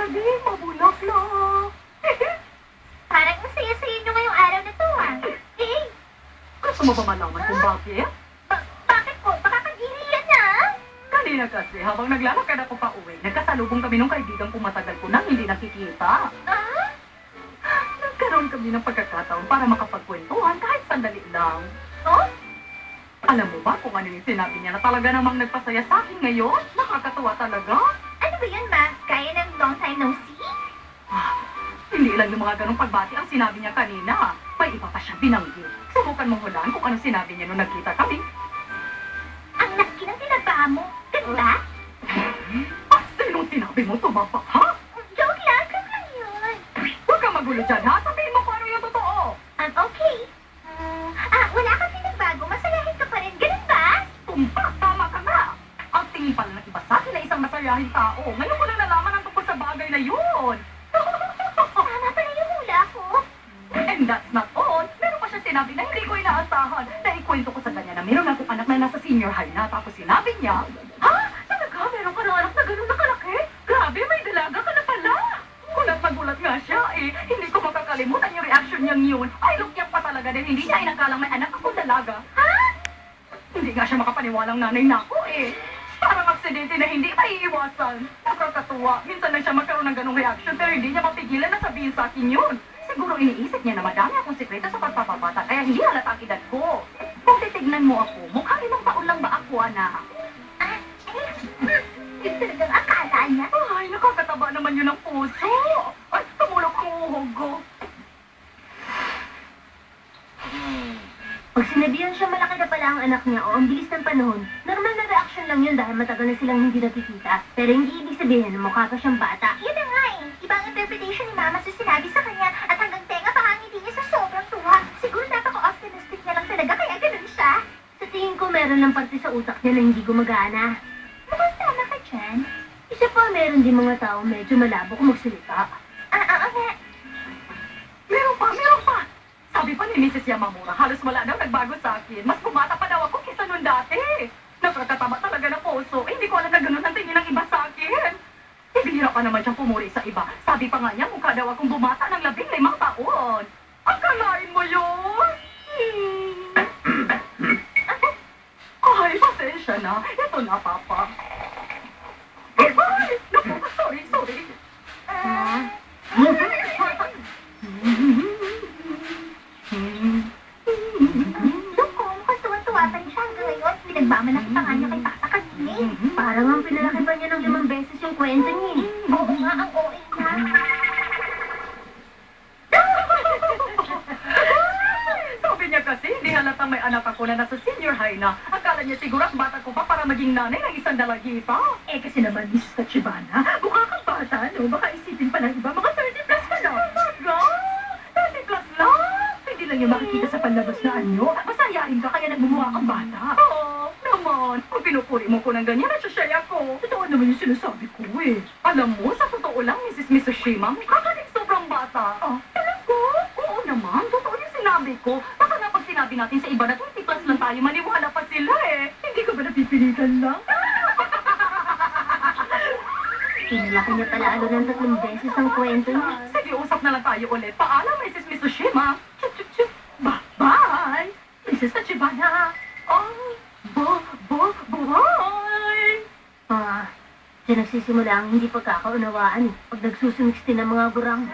Grabe, mabulaklak. Parang masaya-saya nyo ngayong araw na to, ah. Eh, Gusto mo ba malaman kung bakit? bakit po? Baka kagilian na. Kanina kasi, habang naglalakad ako pa uwi, nagkasalubong kami ng kaibigan kong matagal ko nang hindi nakikita. Ah? Nagkaroon kami ng pagkakataon para makapagkwentuhan kahit sandali lang. Oh? Alam mo ba kung ano yung sinabi niya na talaga namang nagpasaya sa akin ngayon? Nakakatuwa talaga. Ano ba yun, ma? Kaya ng long time no see? Hindi lang yung mga ganong pagbati ang sinabi niya kanina. May iba pa siya binanggit. Subukan mong hulaan kung ano sinabi niya nung nagkita kami. Ang laki ng tinagbaha mo. Ganda? Sinong sinabi mo tumapa, ha? Joke lang yun. Huwag kang magulo dyan, ha? Sabihin mo kung ano yung totoo. Okay. Wala kang pinagbago. Masayahin ka pa rin. Ganun ba? Tumpak, tama ka nga. Ang tingin pala ng iba sa akin na isang masayahin tao. Ngayon ko lang nalaman ang tungkol sa bagay na yun. Tama pala yung hula ko. And that's not all. Meron pa siya sinabi na hindi ko inaasahan. Naikwento ko sa kanya na meron akong anak na nasa senior high na. Tapos sinabi niya, ha? Talaga? Meron ka ng anak na gano'n na kalaki? Grabe, may dalaga ka na pala. Gulat na gulat nga siya eh. Hindi ko makakalimutan yung reaction niyang yun. Ay, lukyak pa talaga dahil hindi niya inakalang may anak akong dalaga. Ha? Hindi nga siya makapaniwalang nanay na ako eh. Parang aksidente na hindi maiiwasan. Nakakatuwa. Minsan na siya magkaroon ng ganong reaction pero hindi niya mapigilan na sabihin sa akin yun. Siguro iniisip niya na madami akong sekreto sa pagpapabata kaya hindi halata ang edad ko. Kung titignan mo ako, mukhang 5 taon lang ba ako, anak? Yun talagang akala niya. Ay, nakakataba naman yun ang puso. Ay, tumulog ang uhog ko. Pag sinabihan siya malaki na pala ang anak niya o ang bilis ng panahon, normal na reaction lang yun dahil matagal na silang hindi nakikita. Pero hindi ibig sabihin na mukha pa siyang bata. Yun na nga eh. Ibang interpretation ni Mama sa sinabi sa kanya at hanggang tenga pa ang ngiti niya sa sobrang tuwa. Siguro napaka-optimistic niya lang talaga kaya ganun siya. Sa tingin ko meron ng parte sa utak niya na hindi gumagana. Mukhang tama ka dyan. Isa pa meron din mga tao medyo malabo kung magsalita. Oo nga. Meron pa, meron pa. Sabi pa ni Mrs. Yamamura, halos wala daw nagbago sa akin. Mas bumata pa daw ako kaysa noon dati. Nakakataba talaga ng puso. Hindi ko alam na ganun ang tingin ng iba sa akin. Ibihira pa naman siyang pumuri sa iba. Sabi pa nga niya, mukha daw akong bumata ng 15 taon. Akalain mo yun? Ay, pasensya na. Ito na, Papa. Ay, naku, sorry. Naku, mukhang tuwan-tuwa pa rin siya hanggang ngayon. Pinagmamalaki pa nga niya kay Tata kanina eh. Parang ang pinalaki pa niya ng 5 beses yung kwento niya eh. Oo nga, ang OA na. Sabi niya kasi, hindi halatang may anak ako na nasa senior high na. Akala niya siguro ang bata ko pa para maging nanay ng isang dalagita. Eh kasi naman, Mrs. Tachibana, mukha kang bata, no? Baka isipin pa ng iba, mga 30 plus ka na. Maga! 30 plus lang! Hindi lang yung makikita sa panlabas na anyo. Masayain ka kaya nagmumukha kang bata. Oo, naman. Kung pinupuri mo ko ng ganyan, nasyasaya ko. Totoo naman yung sinasabi ko eh. Alam mo, sa totoo lang, Mrs. Mitsushima, mukha ka din sobrang bata. Ah, talaga? Oo naman, totoo yung sinabi ko. Baka nga pag sinabi natin sa iba na 20 plus lang tayo, maniwala pa sila eh. Hindi ka ba napipilitan lang? Pinalaki niya pala ano ng 3 beses ang kwento niya. Sige, usap na lang tayo ulit. Paalam, Mrs. Mitsushima. Chup. Bye! Mrs. Tachibana. Bye! Diyan nagsisimula ang hindi pagkakaunawaan eh. Pag nagsusumiksti ng mga gurang.